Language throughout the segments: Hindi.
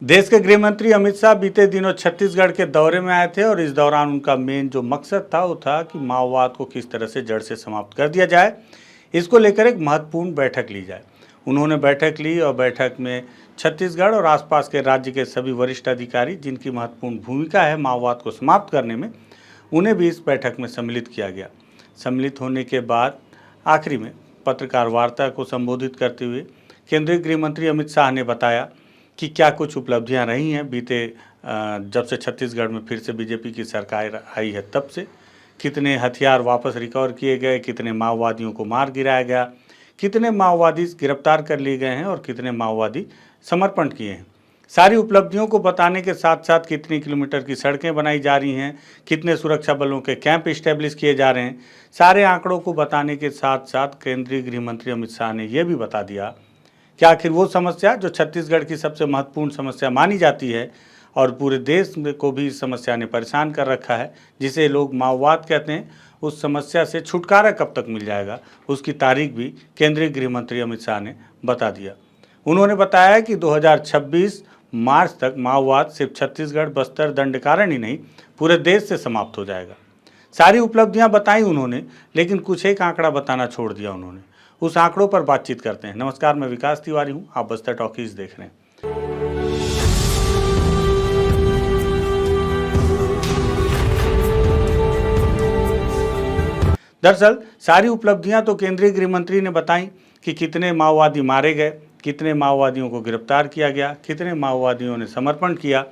देश के गृह मंत्री अमित शाह बीते दिनों छत्तीसगढ़ के दौरे में आए थे और इस दौरान उनका मेन जो मकसद था वो था कि माओवाद को किस तरह से जड़ से समाप्त कर दिया जाए। इसको लेकर एक महत्वपूर्ण बैठक ली जाए। उन्होंने बैठक ली और बैठक में छत्तीसगढ़ और आसपास के राज्य के सभी वरिष्ठ अधिकारी जिनकी महत्वपूर्ण भूमिका है माओवाद को समाप्त करने में, उन्हें भी इस बैठक में सम्मिलित किया गया। सम्मिलित होने के बाद आखिरी में पत्रकार वार्ता को संबोधित करते हुए केंद्रीय गृह मंत्री अमित शाह ने बताया कि क्या कुछ उपलब्धियां रही हैं बीते जब से छत्तीसगढ़ में फिर से बीजेपी की सरकार आई है तब से। कितने हथियार वापस रिकवर किए गए, कितने माओवादियों को मार गिराया गया, कितने माओवादी गिरफ्तार कर लिए गए हैं और कितने माओवादी समर्पण किए हैं। सारी उपलब्धियों को बताने के साथ साथ कितनी किलोमीटर की सड़कें बनाई जा रही हैं, कितने सुरक्षा बलों के कैंप इस्टेब्लिश किए जा रहे हैं, सारे आंकड़ों को बताने के साथ साथ केंद्रीय गृह मंत्री अमित शाह ने यह भी बता दिया कि आखिर वो समस्या जो छत्तीसगढ़ की सबसे महत्वपूर्ण समस्या मानी जाती है और पूरे देश को भी इस समस्या ने परेशान कर रखा है, जिसे लोग माओवाद कहते हैं, उस समस्या से छुटकारा कब तक मिल जाएगा, उसकी तारीख भी केंद्रीय गृह मंत्री अमित शाह ने बता दिया। उन्होंने बताया कि 2026 मार्च तक माओवाद सिर्फ छत्तीसगढ़, बस्तर, दंडकारण्य ही नहीं पूरे देश से समाप्त हो जाएगा। सारी उपलब्धियां बताई उन्होंने, लेकिन कुछ एक आंकड़ा बताना छोड़ दिया उन्होंने। उस आंकड़ों पर बातचीत करते हैं। नमस्कार, मैं विकास तिवारी हूं, आप बस्तर टॉकीज देख रहे हैं। दरअसल सारी उपलब्धियां तो केंद्रीय गृह मंत्री ने बताई कि कितने माओवादी मारे गए, कितने माओवादियों को गिरफ्तार किया गया, कितने माओवादियों ने समर्पण किया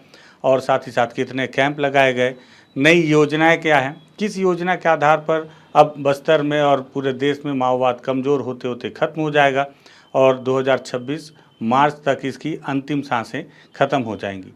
और साथ ही साथ कितने कैंप लगाए गए, नई योजनाएं क्या हैं, किस योजना के आधार पर अब बस्तर में और पूरे देश में माओवाद कमज़ोर होते होते ख़त्म हो जाएगा और 2026 मार्च तक इसकी अंतिम सांसें ख़त्म हो जाएंगी।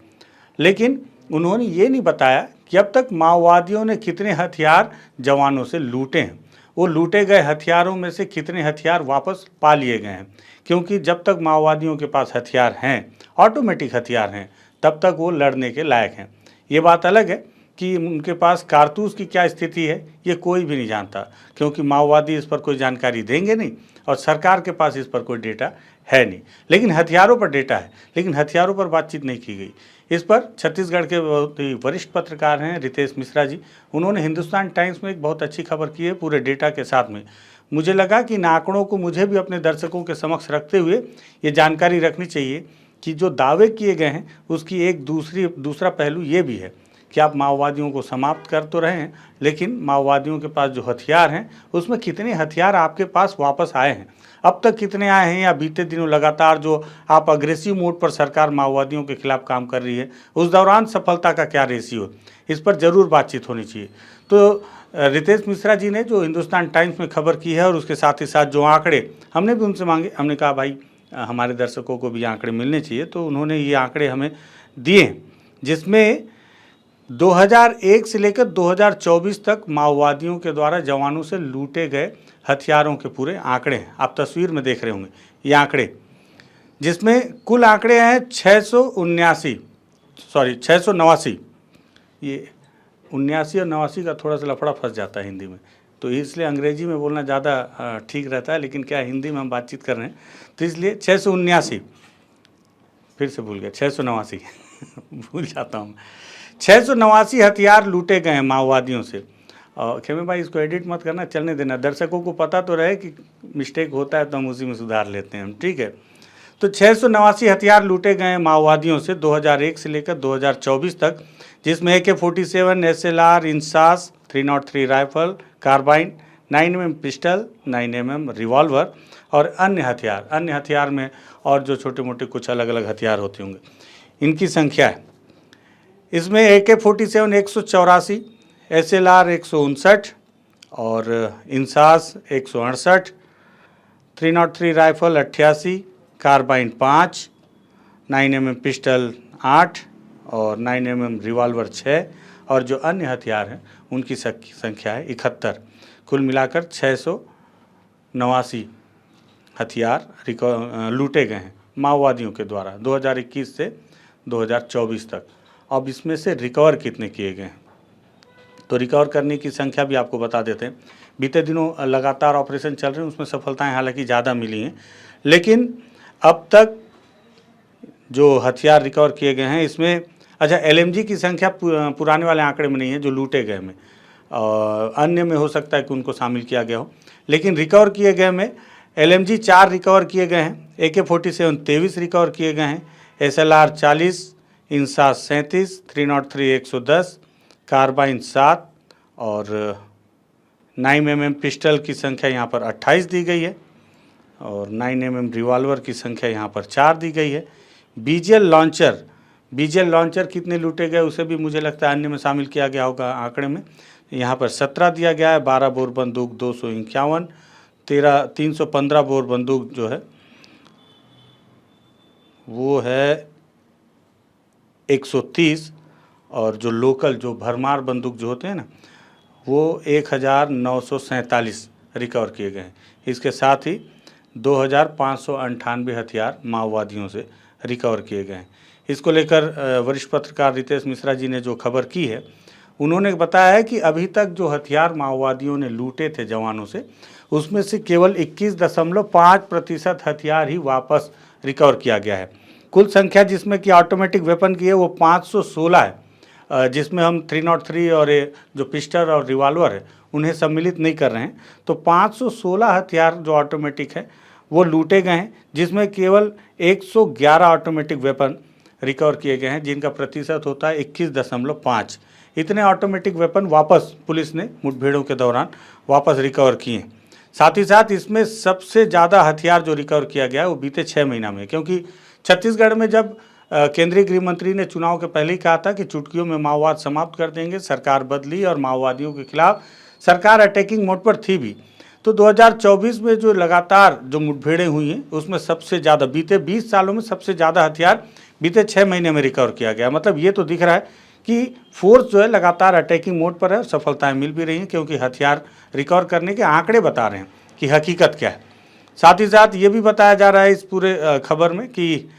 लेकिन उन्होंने ये नहीं बताया कि अब तक माओवादियों ने कितने हथियार जवानों से लूटे हैं, वो लूटे गए हथियारों में से कितने हथियार वापस पा लिए गए हैं। क्योंकि जब तक माओवादियों के पास हथियार हैं, ऑटोमेटिक हथियार हैं, तब तक वो लड़ने के लायक हैं। ये बात अलग है कि उनके पास कारतूस की क्या स्थिति है ये कोई भी नहीं जानता, क्योंकि माओवादी इस पर कोई जानकारी देंगे नहीं और सरकार के पास इस पर कोई डेटा है नहीं। लेकिन हथियारों पर डेटा है, लेकिन हथियारों पर बातचीत नहीं की गई। इस पर छत्तीसगढ़ के बहुत ही वरिष्ठ पत्रकार हैं रितेश मिश्रा जी, उन्होंने हिंदुस्तान टाइम्स में एक बहुत अच्छी खबर की है पूरे डेटा के साथ में। मुझे लगा कि इन आंकड़ों को मुझे भी अपने दर्शकों के समक्ष रखते हुए ये जानकारी रखनी चाहिए कि जो दावे किए गए हैं उसकी एक दूसरा पहलू ये भी है कि आप माओवादियों को समाप्त कर तो रहे हैं, लेकिन माओवादियों के पास जो हथियार हैं उसमें कितने हथियार आपके पास वापस आए हैं, अब तक कितने आए हैं, या बीते दिनों लगातार जो आप अग्रेसिव मोड पर सरकार माओवादियों के खिलाफ काम कर रही है उस दौरान सफलता का क्या रेशियो, इस पर ज़रूर बातचीत होनी चाहिए। तो रितेश मिश्रा जी ने जो हिंदुस्तान टाइम्स में खबर की है और उसके साथ ही साथ जो आंकड़े हमने भी उनसे मांगे, हमने कहा भाई हमारे दर्शकों को भी आंकड़े मिलने चाहिए, तो उन्होंने ये आंकड़े हमें दिए जिसमें 2001 से लेकर 2024 तक माओवादियों के द्वारा जवानों से लूटे गए हथियारों के पूरे आंकड़े हैं। आप तस्वीर में देख रहे होंगे ये आंकड़े, जिसमें कुल आंकड़े हैं 689। ये 79 और 89 का थोड़ा सा लफड़ा फंस जाता है हिंदी में, तो इसलिए अंग्रेजी में बोलना ज़्यादा ठीक रहता है, लेकिन क्या हिंदी में हम बातचीत कर रहे हैं तो इसलिए 679, फिर से भूल गया 689 भूल जाता हूँ। 689 हथियार लूटे गए हैं माओवादियों से। और खेमे भाई इसको एडिट मत करना, चलने देना, दर्शकों को पता तो रहे कि मिस्टेक होता है तो हम उसी में सुधार लेते हैं, ठीक है। तो 689 हथियार लूटे गए हैं माओवादियों से 2001 से लेकर 2024 तक, जिसमें AK-47, SLR, INSAS, 303 rifle, carbine, 9mm pistol, 9mm revolver और अन्य हथियार में और जो छोटे मोटे कुछ अलग अलग हथियार होते होंगे, इनकी संख्या है। इसमें AK-47 184, SLR 159 और INSAS 168, 303 rifle 88, carbene 5, 9mm pistol 8 और 9mm रिवॉल्वर 6 और जो अन्य हथियार हैं उनकी संख्या है 71। कुल मिलाकर 689 हथियार लूटे गए हैं माओवादियों के द्वारा 2021 से 2024 तक। अब इसमें से रिकवर कितने किए गए हैं, तो रिकवर करने की संख्या भी आपको बता देते हैं। बीते दिनों लगातार ऑपरेशन चल रहे हैं, उसमें सफलताएं हालांकि ज़्यादा मिली हैं, लेकिन अब तक जो हथियार रिकवर किए गए हैं इसमें, अच्छा एलएमजी की संख्या पुराने वाले आंकड़े में नहीं है जो लूटे गए में, अन्य में हो सकता है कि उनको शामिल किया गया हो, लेकिन रिकवर किए गए में एलएमजी 4 रिकवर किए गए हैं, AK-47 23 रिकवर किए गए हैं, SLR 40, इंसास 37, 303 110, कार्बाइन 7 और 9mm पिस्टल की संख्या यहाँ पर 28 दी गई है और 9mm रिवॉल्वर की संख्या यहाँ पर 4 दी गई है। बीजेल लॉन्चर कितने लूटे गए उसे भी मुझे लगता है अन्य में शामिल किया गया होगा आंकड़े में। यहाँ पर 17 दिया गया है, 12 बोर बंदूक 251, 315 बोर बंदूक जो है वो है 130 और जो लोकल जो भरमार बंदूक जो होते हैं ना वो 1947 रिकवर किए गए हैं। इसके साथ ही 2598 हथियार माओवादियों से रिकवर किए गए हैं। इसको लेकर वरिष्ठ पत्रकार रितेश मिश्रा जी ने जो खबर की है उन्होंने बताया है कि अभी तक जो हथियार माओवादियों ने लूटे थे जवानों से उसमें से केवल 21.5% हथियार ही वापस रिकवर किया गया है। कुल संख्या जिसमें कि ऑटोमेटिक वेपन की है वो 516 है, जिसमें हम 303 और जो पिस्टल और रिवॉल्वर है उन्हें सम्मिलित नहीं कर रहे हैं। तो 516 हथियार जो ऑटोमेटिक है वो लूटे गए हैं, जिसमें केवल 111 ऑटोमेटिक वेपन रिकवर किए गए हैं, जिनका प्रतिशत होता है 21.5। इतने ऑटोमेटिक वेपन वापस पुलिस ने मुठभेड़ों के दौरान वापस रिकवर किए हैं। साथ ही साथ इसमें सबसे ज़्यादा हथियार जो रिकवर किया गया है वो बीते 6 महीना में, क्योंकि छत्तीसगढ़ में जब केंद्रीय गृह मंत्री ने चुनाव के पहले ही कहा था कि चुटकियों में माओवाद समाप्त कर देंगे, सरकार बदली और माओवादियों के खिलाफ सरकार अटैकिंग मोड पर थी भी। तो 2024 में जो लगातार जो मुठभेड़ें हुई हैं उसमें सबसे ज़्यादा बीते 20 सालों में सबसे ज़्यादा हथियार बीते 6 महीने में रिकवर किया गया। मतलब ये तो दिख रहा है कि फोर्स जो है लगातार अटैकिंग मोड पर है और सफलताएं मिल भी रही हैं, क्योंकि हथियार रिकवर करने के आंकड़े बता रहे हैं कि हकीकत क्या है। साथ ही साथ ये भी बताया जा रहा है इस पूरे खबर में कि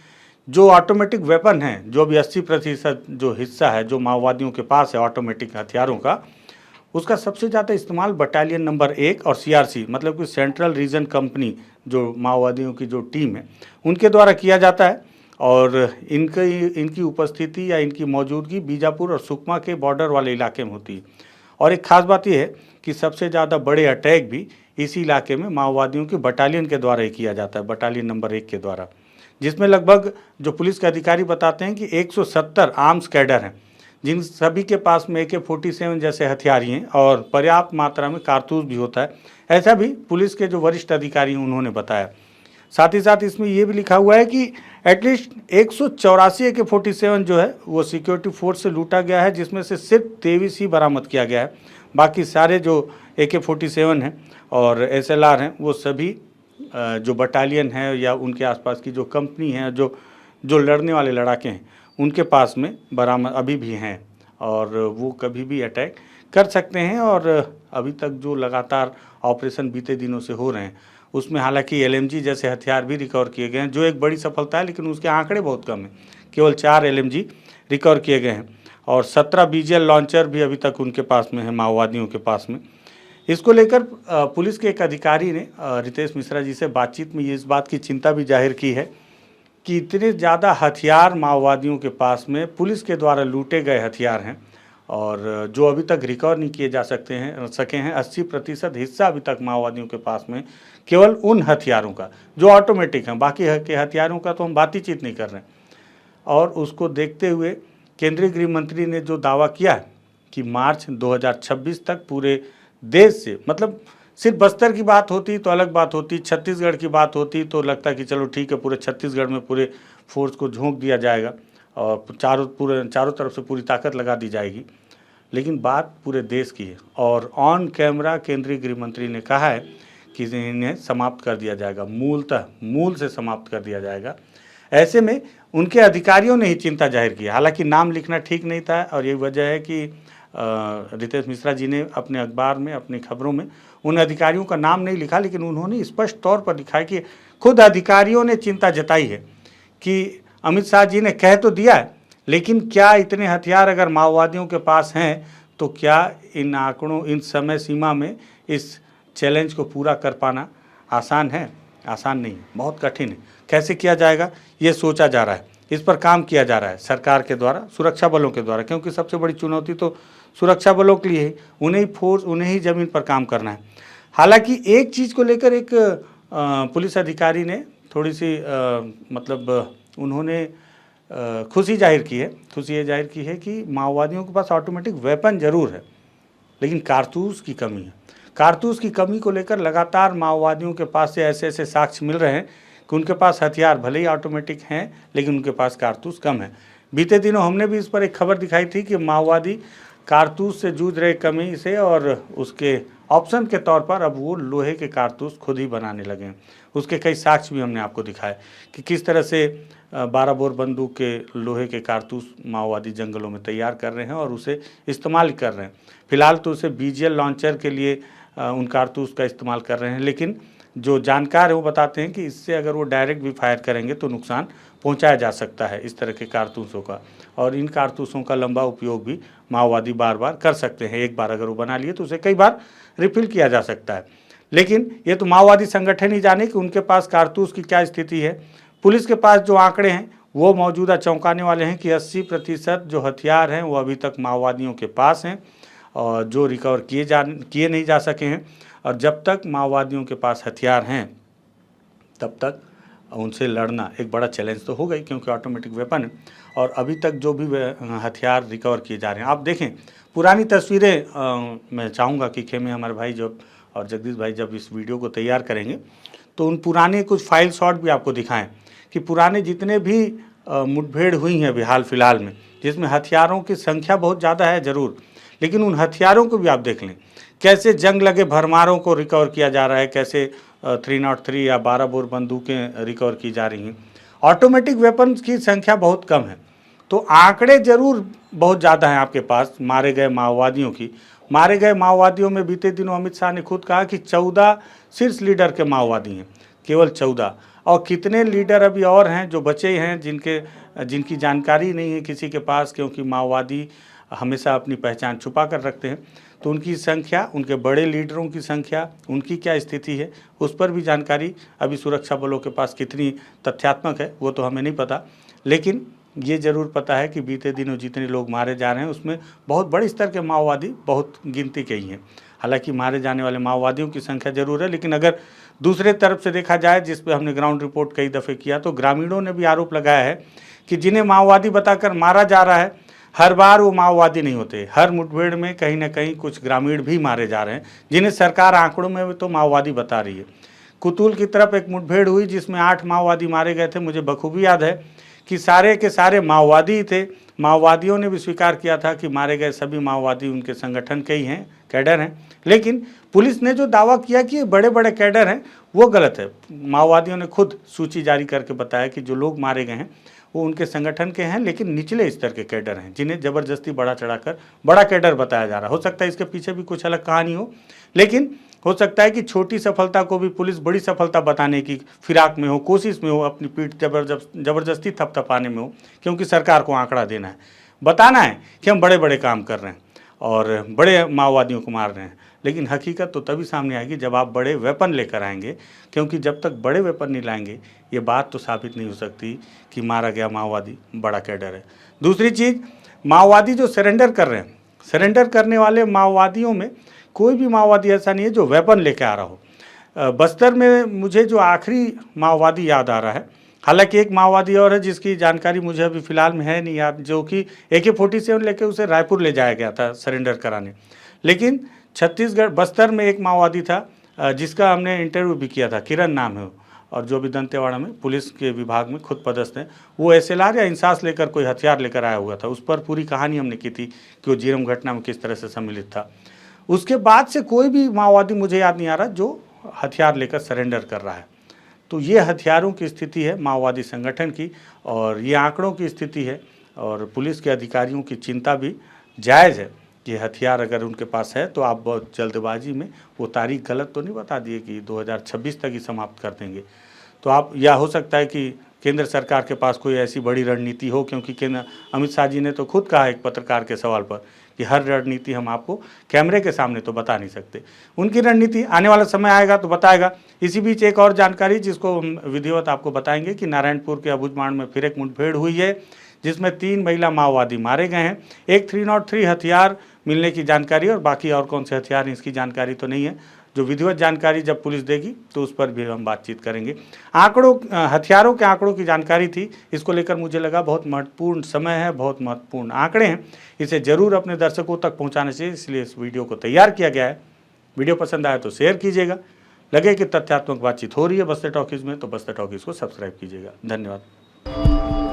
जो ऑटोमेटिक वेपन है, जो भी 80% जो हिस्सा है जो माओवादियों के पास है ऑटोमेटिक हथियारों का, उसका सबसे ज़्यादा इस्तेमाल बटालियन नंबर 1 और CRC मतलब कि सेंट्रल रीजन कंपनी जो माओवादियों की जो टीम है उनके द्वारा किया जाता है। और इनकी उपस्थिति या इनकी मौजूदगी बीजापुर और सुकमा के बॉर्डर वाले इलाके में होती है। और एक ख़ास बात यह है कि सबसे ज़्यादा बड़े अटैक भी इसी इलाके में माओवादियों की बटालियन के द्वारा ही किया जाता है, बटालियन नंबर 1 के द्वारा, जिसमें लगभग जो पुलिस के अधिकारी बताते हैं कि 170 आर्म्स कैडर हैं, जिन सभी के पास में AK-47 जैसे हथियार हैं और पर्याप्त मात्रा में कारतूस भी होता है। ऐसा भी पुलिस के जो वरिष्ठ अधिकारी हैं उन्होंने बताया। साथ ही साथ इसमें ये भी लिखा हुआ है कि एटलीस्ट 184 AK-47 जो है वो सिक्योरिटी फोर्स से लूटा गया है, जिसमें से सिर्फ 23 ही बरामद किया गया है। बाकी सारे जो AK-47 हैं और SLR हैं वो सभी जो बटालियन है या उनके आसपास की जो कंपनी है, जो लड़ने वाले लड़ाके हैं उनके पास में बरामद अभी भी हैं और वो कभी भी अटैक कर सकते हैं। और अभी तक जो लगातार ऑपरेशन बीते दिनों से हो रहे हैं उसमें हालांकि LMG जैसे हथियार भी रिकवर किए गए हैं, जो एक बड़ी सफलता है, लेकिन उसके आंकड़े बहुत कम हैं। केवल 4 LMG रिकवर किए गए हैं और 17 BGL लॉन्चर भी अभी तक उनके पास में है, माओवादियों के पास में। इसको लेकर पुलिस के एक अधिकारी ने रितेश मिश्रा जी से बातचीत में ये इस बात की चिंता भी जाहिर की है कि इतने ज़्यादा हथियार माओवादियों के पास में पुलिस के द्वारा लूटे गए हथियार हैं और जो अभी तक रिकवर नहीं किए जा सके हैं 80% हिस्सा अभी तक माओवादियों के पास में केवल उन हथियारों का जो ऑटोमेटिक हैं, बाकी के हथियारों का तो हम बातचीत नहीं कर रहे हैं। और उसको देखते हुए केंद्रीय गृह मंत्री ने जो दावा किया है कि मार्च 2026 तक पूरे देश से, मतलब सिर्फ बस्तर की बात होती तो अलग बात होती, छत्तीसगढ़ की बात होती तो लगता कि चलो ठीक है पूरे छत्तीसगढ़ में पूरे फोर्स को झोंक दिया जाएगा और चारों तरफ से पूरी ताकत लगा दी जाएगी। लेकिन बात पूरे देश की है और ऑन कैमरा केंद्रीय गृह मंत्री ने कहा है कि इन्हें समाप्त कर दिया जाएगा, मूल से समाप्त कर दिया जाएगा। ऐसे में उनके अधिकारियों ने ही चिंता जाहिर की। हालांकि नाम लिखना ठीक नहीं था और यही वजह है कि रितेश मिश्रा जी ने अपने अखबार में, अपनी खबरों में उन अधिकारियों का नाम नहीं लिखा, लेकिन उन्होंने स्पष्ट तौर पर लिखा है कि खुद अधिकारियों ने चिंता जताई है कि अमित शाह जी ने कह तो दिया है, लेकिन क्या इतने हथियार अगर माओवादियों के पास हैं तो क्या इन आंकड़ों, इन समय सीमा में इस चैलेंज को पूरा कर पाना आसान है? आसान नहीं है, बहुत कठिन है। कैसे किया जाएगा ये सोचा जा रहा है। इस पर काम किया जा रहा है सरकार के द्वारा, सुरक्षा बलों के द्वारा, क्योंकि सबसे बड़ी चुनौती तो सुरक्षा बलों के लिए उन्हें ही ज़मीन पर काम करना है। हालांकि एक चीज़ को लेकर एक पुलिस अधिकारी ने थोड़ी सी मतलब उन्होंने खुशी जाहिर की है। खुशी ये जाहिर की है कि माओवादियों के पास ऑटोमेटिक वेपन ज़रूर है, लेकिन कारतूस की कमी है। कारतूस की कमी को लेकर लगातार माओवादियों के पास से ऐसे ऐसे साक्ष्य मिल रहे हैं कि उनके पास हथियार भले ही ऑटोमेटिक हैं, लेकिन उनके पास कारतूस कम है। बीते दिनों हमने भी इस पर एक खबर दिखाई थी कि माओवादी कारतूस से जूझ रहे कमी से, और उसके ऑप्शन के तौर पर अब वो लोहे के कारतूस खुद ही बनाने लगे हैं। उसके कई साक्ष्य भी हमने आपको दिखाए कि किस तरह से 12 बोर बंदूक के लोहे के कारतूस माओवादी जंगलों में तैयार कर रहे हैं और उसे इस्तेमाल कर रहे हैं। फिलहाल तो उसे BGL लॉन्चर के लिए उन कारतूस का इस्तेमाल कर रहे हैं, लेकिन जो जानकार है वो बताते हैं कि इससे अगर वो डायरेक्ट भी फायर करेंगे तो नुकसान पहुंचाया जा सकता है इस तरह के कारतूसों का, और इन कारतूसों का लंबा उपयोग भी माओवादी बार बार कर सकते हैं। एक बार अगर वो बना लिए तो उसे कई बार रिफिल किया जा सकता है। लेकिन ये तो माओवादी संगठन ही जाने कि उनके पास कारतूस की क्या स्थिति है। पुलिस के पास जो आंकड़े हैं वो मौजूदा चौंकाने वाले हैं कि 80% जो हथियार हैं वो अभी तक माओवादियों के पास हैं और जो रिकवर किए नहीं जा सके हैं। और जब तक माओवादियों के पास हथियार हैं तब तक उनसे लड़ना एक बड़ा चैलेंज तो होगा ही, क्योंकि ऑटोमेटिक वेपन है। और अभी तक जो भी हथियार रिकवर किए जा रहे हैं, आप देखें पुरानी तस्वीरें, मैं चाहूँगा कि खेमे हमारे भाई जब और जगदीश भाई जब इस वीडियो को तैयार करेंगे तो उन पुराने कुछ फाइल शॉट भी आपको दिखाएं कि पुराने जितने भी मुठभेड़ हुई हैं अभी हाल फिलहाल में, जिसमें हथियारों की संख्या बहुत ज़्यादा है ज़रूर, लेकिन उन हथियारों को भी आप देख लें कैसे जंग लगे भरमारों को रिकवर किया जा रहा है, कैसे 303 या 12 बोर बंदूकें रिकवर की जा रही हैं। ऑटोमेटिक वेपन्स की संख्या बहुत कम है, तो आंकड़े ज़रूर बहुत ज़्यादा हैं आपके पास मारे गए माओवादियों की। मारे गए माओवादियों में बीते दिनों अमित शाह ने खुद कहा कि 14 शीर्ष लीडर के माओवादी हैं, केवल 14, और कितने लीडर अभी और हैं जो बचे हैं जिनकी जानकारी नहीं है किसी के पास, क्योंकि माओवादी हमेशा अपनी पहचान छुपा कर रखते हैं। तो उनकी संख्या, उनके बड़े लीडरों की संख्या, उनकी क्या स्थिति है, उस पर भी जानकारी अभी सुरक्षा बलों के पास कितनी तथ्यात्मक है वो तो हमें नहीं पता। लेकिन ये ज़रूर पता है कि बीते दिनों जितने लोग मारे जा रहे हैं उसमें बहुत बड़े स्तर के माओवादी बहुत गिनती के ही हैं। हालांकि मारे जाने वाले माओवादियों की संख्या ज़रूर है, लेकिन अगर दूसरे तरफ से देखा जाए, जिस पे हमने ग्राउंड रिपोर्ट कई दफ़े किया, तो ग्रामीणों ने भी आरोप लगाया है कि जिन्हें माओवादी बताकर मारा जा रहा है हर बार वो माओवादी नहीं होते। हर मुठभेड़ में कहीं ना कहीं कुछ ग्रामीण भी मारे जा रहे हैं जिन्हें सरकार आंकड़ों में तो माओवादी बता रही है। कुतुल की तरफ एक मुठभेड़ हुई जिसमें 8 माओवादी मारे गए थे। मुझे बखूबी याद है कि सारे के सारे माओवादी ही थे। माओवादियों ने भी स्वीकार किया था कि मारे गए सभी माओवादी उनके संगठन के ही हैं, कैडर हैं। लेकिन पुलिस ने जो दावा किया कि ये बड़े बड़े कैडर हैं वो गलत है। माओवादियों ने खुद सूची जारी करके बताया कि जो लोग मारे गए हैं वो उनके संगठन के हैं, लेकिन निचले स्तर के कैडर हैं जिन्हें ज़बरदस्ती बढ़ा चढ़ाकर बड़ा कैडर बताया जा रहा है। हो सकता है इसके पीछे भी कुछ अलग कहानी हो, लेकिन हो सकता है कि छोटी सफलता को भी पुलिस बड़ी सफलता बताने की फिराक में हो, कोशिश में हो, अपनी पीठ ज़बरदस्ती थपथपाने में हो, क्योंकि सरकार को आंकड़ा देना है, बताना है कि हम बड़े बड़े काम कर रहे हैं और बड़े माओवादियों को मार रहे हैं। लेकिन हकीकत तो तभी सामने आएगी जब आप बड़े वेपन लेकर आएंगे, क्योंकि जब तक बड़े वेपन नहीं लाएंगे ये बात तो साबित नहीं हो सकती कि मारा गया माओवादी बड़ा कैडर है। दूसरी चीज़, माओवादी जो सरेंडर कर रहे हैं, सरेंडर करने वाले माओवादियों में कोई भी माओवादी ऐसा नहीं है जो वेपन लेकर आ रहा हो। बस्तर में मुझे जो आखिरी माओवादी याद आ रहा है, हालांकि एक माओवादी और है जिसकी जानकारी मुझे अभी फ़िलहाल में है नहीं याद, जो कि AK-47 लेके उसे रायपुर ले जाया गया था सरेंडर कराने। लेकिन छत्तीसगढ़ बस्तर में एक माओवादी था जिसका हमने इंटरव्यू भी किया था, किरण नाम है, और जो भी दंतेवाड़ा में पुलिस के विभाग में खुद पदस्थ हैं। वो SLR या इंसास लेकर कोई हथियार लेकर आया हुआ था। उस पर पूरी कहानी हमने की थी कि वो जीरम घटना में किस तरह से सम्मिलित था। उसके बाद से कोई भी माओवादी मुझे याद नहीं आ रहा जो हथियार लेकर सरेंडर कर रहा है। तो ये हथियारों की स्थिति है माओवादी संगठन की, और ये आंकड़ों की स्थिति है, और पुलिस के अधिकारियों की चिंता भी जायज़ है कि हथियार अगर उनके पास है तो आप बहुत जल्दबाजी में वो तारीख गलत तो नहीं बता दिए कि 2026 तक ही समाप्त कर देंगे। तो आप यह हो सकता है कि केंद्र सरकार के पास कोई ऐसी बड़ी रणनीति हो, क्योंकि अमित शाह जी ने तो खुद कहा एक पत्रकार के सवाल पर कि हर रणनीति हम आपको कैमरे के सामने तो बता नहीं सकते। उनकी रणनीति आने वाला समय आएगा तो बताएगा। इसी बीच एक और जानकारी जिसको हम विधिवत आपको बताएंगे कि नारायणपुर के अबूझमाड़ में फिर एक मुठभेड़ हुई है, जिसमें 3 महिला माओवादी मारे गए हैं। एक 303 हथियार मिलने की जानकारी, और बाकी और कौन से हथियार इसकी जानकारी तो नहीं है। जो विधिवत जानकारी जब पुलिस देगी तो उस पर भी हम बातचीत करेंगे। आंकड़ों, हथियारों के आंकड़ों की जानकारी थी, इसको लेकर मुझे लगा बहुत महत्वपूर्ण समय है, बहुत महत्वपूर्ण आंकड़े हैं, इसे ज़रूर अपने दर्शकों तक पहुंचाना चाहिए, इसलिए इस वीडियो को तैयार किया गया है। वीडियो पसंद आए तो शेयर कीजिएगा। लगे कि तथ्यात्मक बातचीत हो रही है बस्तर टॉकीज़ में, तो बस्तर टॉकीज़ को सब्सक्राइब कीजिएगा। धन्यवाद।